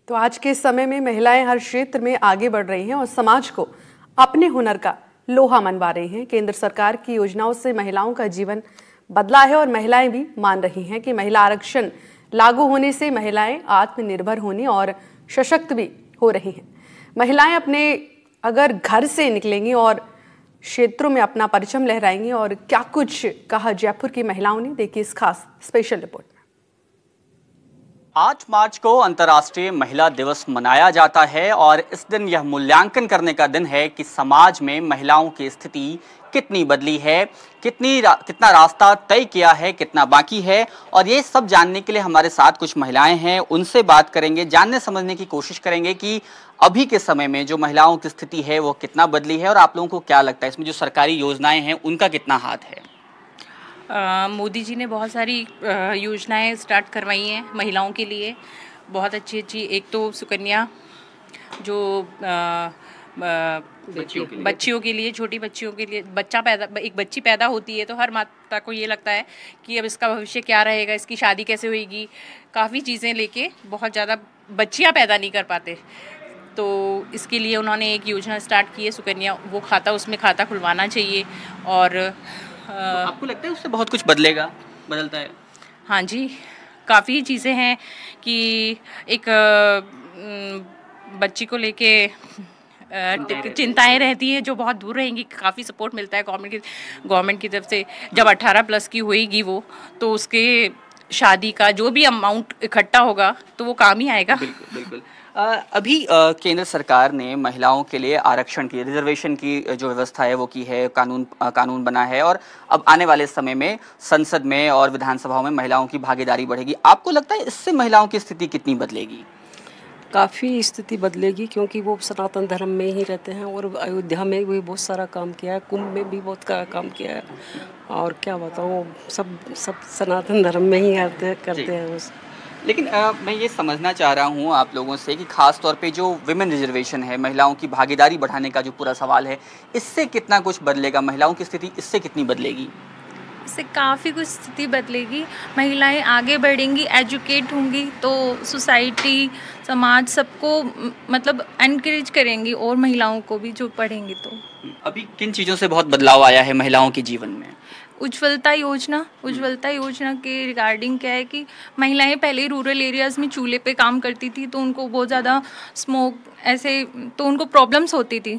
तो आज के समय में महिलाएं हर क्षेत्र में आगे बढ़ रही हैं और समाज को अपने हुनर का लोहा मनवा रही हैं। केंद्र सरकार की योजनाओं से महिलाओं का जीवन बदला है और महिलाएं भी मान रही हैं कि महिला आरक्षण लागू होने से महिलाएं आत्मनिर्भर होने और सशक्त भी हो रही हैं। महिलाएं अपने अगर घर से निकलेंगी और क्षेत्रों में अपना परचम लहराएंगी और क्या कुछ कहा जयपुर की महिलाओं ने, देखिए इस खास स्पेशल रिपोर्ट में। 8 मार्च को अंतर्राष्ट्रीय महिला दिवस मनाया जाता है और इस दिन यह मूल्यांकन करने का दिन है कि समाज में महिलाओं की स्थिति कितनी बदली है, कितना रास्ता तय किया है, कितना बाकी है। और ये सब जानने के लिए हमारे साथ कुछ महिलाएं हैं, उनसे बात करेंगे, जानने समझने की कोशिश करेंगे कि अभी के समय में जो महिलाओं की स्थिति है वो कितना बदली है और आप लोगों को क्या लगता है इसमें जो सरकारी योजनाएं हैं उनका कितना हाथ है। मोदी जी ने बहुत सारी योजनाएं स्टार्ट करवाई हैं महिलाओं के लिए, बहुत अच्छी। एक तो सुकन्या जो बच्चियों के लिए, छोटी बच्चियों के लिए, एक बच्ची पैदा होती है तो हर माता को ये लगता है कि अब इसका भविष्य क्या रहेगा, इसकी शादी कैसे होगी, काफ़ी चीज़ें लेके बहुत ज़्यादा बच्चियां पैदा नहीं कर पाते। तो इसके लिए उन्होंने एक योजना स्टार्ट की है सुकन्या, वो उसमें खाता खुलवाना चाहिए। और तो आपको लगता है उससे बहुत कुछ बदलता है? हाँ जी, काफ़ी चीज़ें हैं कि एक बच्ची को लेके चिंताएं रहती हैं जो बहुत दूर रहेंगी। काफ़ी सपोर्ट मिलता है गवर्नमेंट की तरफ से। जब 18+ की होएगी वो, तो उसके शादी का जो भी अमाउंट इकट्ठा होगा तो वो काम ही आएगा। बिल्कुल बिल्कुल। अभी केंद्र सरकार ने महिलाओं के लिए आरक्षण की, रिजर्वेशन की जो व्यवस्था है वो की है, कानून बना है और अब आने वाले समय में संसद में और विधानसभाओं में महिलाओं की भागीदारी बढ़ेगी। आपको लगता है इससे महिलाओं की स्थिति कितनी बदलेगी? काफ़ी स्थिति बदलेगी, क्योंकि वो सनातन धर्म में ही रहते हैं और अयोध्या में भी बहुत सारा काम किया है, कुंभ में भी बहुत काम किया है। और क्या बताऊँ, सब सनातन धर्म में ही करते हैं। लेकिन मैं ये समझना चाह रहा हूँ आप लोगों से कि खास तौर पे जो विमेन रिजर्वेशन है, महिलाओं की भागीदारी बढ़ाने का जो पूरा सवाल है, इससे कितना कुछ बदलेगा? महिलाओं की स्थिति इससे कितनी बदलेगी? इससे काफ़ी कुछ स्थिति बदलेगी। महिलाएं आगे बढ़ेंगी, एजुकेट होंगी तो सोसाइटी, समाज सबको मतलब एनकरेज करेंगी और महिलाओं को भी जो पढ़ेंगी तो। अभी किन चीज़ों से बहुत बदलाव आया है महिलाओं के जीवन में? उज्ज्वलता योजना के रिगार्डिंग क्या है कि महिलाएं पहले रूरल एरियाज़ में चूल्हे पे काम करती थी तो उनको बहुत ज़्यादा स्मोक ऐसे तो उनको प्रॉब्लम्स होती थी।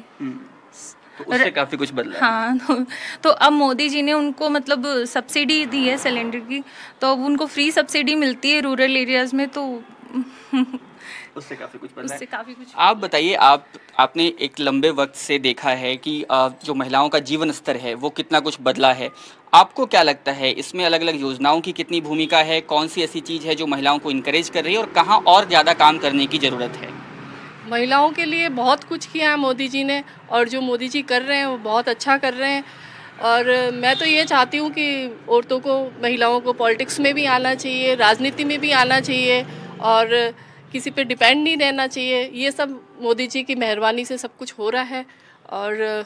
तो उससे काफ़ी कुछ बदला है। हाँ, तो अब मोदी जी ने उनको मतलब सब्सिडी दी है सिलेंडर की, तो अब उनको फ्री सब्सिडी मिलती है रूरल एरियाज़ में, तो उससे काफ़ी कुछ बदला है। कुछ। आप बताइए, आपने एक लंबे वक्त से देखा है कि जो महिलाओं का जीवन स्तर है वो कितना कुछ बदला है। आपको क्या लगता है इसमें अलग अलग योजनाओं की कितनी भूमिका है? कौन सी ऐसी चीज़ है जो महिलाओं को इनकरेज कर रही है और कहाँ और ज़्यादा काम करने की ज़रूरत है? महिलाओं के लिए बहुत कुछ किया है मोदी जी ने, और जो मोदी जी कर रहे हैं वो बहुत अच्छा कर रहे हैं। और मैं तो ये चाहती हूँ कि औरतों को, महिलाओं को पॉलिटिक्स में भी आना चाहिए, राजनीति में भी आना चाहिए और किसी पे डिपेंड नहीं रहना चाहिए। ये सब मोदी जी की मेहरबानी से सब कुछ हो रहा है। और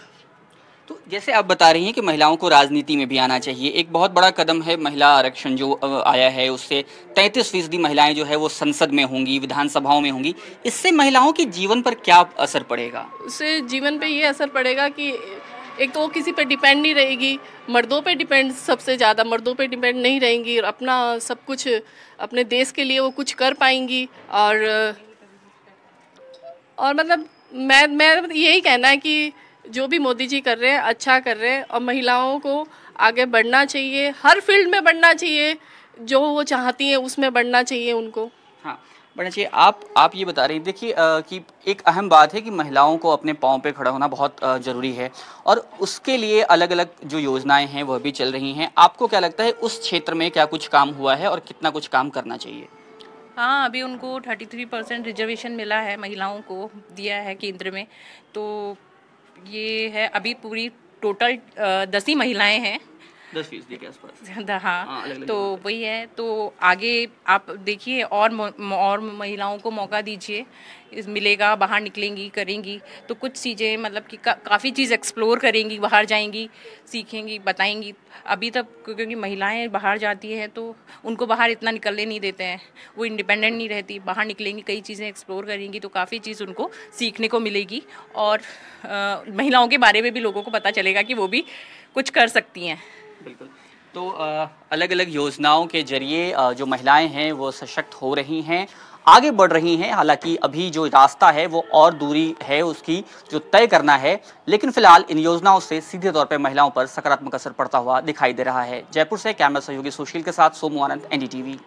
तो जैसे आप बता रही हैं कि महिलाओं को राजनीति में भी आना चाहिए, एक बहुत बड़ा कदम है महिला आरक्षण जो आया है, उससे 33% महिलाएं जो है वो संसद में होंगी, विधानसभाओं में होंगी। इससे महिलाओं के जीवन पर क्या असर पड़ेगा? उससे जीवन पे ये असर पड़ेगा कि एक तो वो किसी पे डिपेंड नहीं रहेगी, मर्दों पे डिपेंड, सबसे ज़्यादा मर्दों पे डिपेंड नहीं रहेंगी, अपना सब कुछ अपने देश के लिए वो कुछ कर पाएंगी। और मतलब मैं यही कहना है कि जो भी मोदी जी कर रहे हैं अच्छा कर रहे हैं, और महिलाओं को आगे बढ़ना चाहिए, हर फील्ड में बढ़ना चाहिए, जो वो चाहती हैं उसमें बढ़ना चाहिए उनको। हाँ, बढ़ना चाहिए। आप ये बता रही हैं, देखिए कि एक अहम बात है कि महिलाओं को अपने पाँव पे खड़ा होना बहुत ज़रूरी है और उसके लिए अलग अलग जो योजनाएं हैं वह भी चल रही हैं। आपको क्या लगता है उस क्षेत्र में क्या कुछ काम हुआ है और कितना कुछ काम करना चाहिए? हाँ, अभी उनको 33% रिजर्वेशन मिला है, महिलाओं को दिया है केंद्र में। तो ये है, अभी पूरी टोटल 10 ही महिलाएं हैं 10% के आसपास। हाँ, अलग-अलग तो जगहों पे। वही है। तो आगे आप देखिए और महिलाओं को मौका दीजिए, मिलेगा, बाहर निकलेंगी, करेंगी तो कुछ चीज़ें मतलब कि काफ़ी चीज़ एक्सप्लोर करेंगी, बाहर जाएंगी, सीखेंगी, बताएंगी। अभी तक क्योंकि महिलाएं बाहर जाती हैं तो उनको बाहर इतना निकलने नहीं देते हैं, वो इंडिपेंडेंट नहीं रहती। बाहर निकलेंगी, कई चीज़ें एक्सप्लोर करेंगी तो काफ़ी चीज़ उनको सीखने को मिलेगी और महिलाओं के बारे में भी लोगों को पता चलेगा कि वो भी कुछ कर सकती हैं। बिल्कुल। तो अलग-अलग योजनाओं के जरिए जो महिलाएं हैं वो सशक्त हो रही हैं, आगे बढ़ रही हैं। हालांकि अभी जो रास्ता है वो और दूरी है उसकी जो तय करना है, लेकिन फिलहाल इन योजनाओं से सीधे तौर पर महिलाओं पर सकारात्मक असर पड़ता हुआ दिखाई दे रहा है। जयपुर से कैमरा सहयोगी सुशील के साथ सोमू आनंद, NDTV।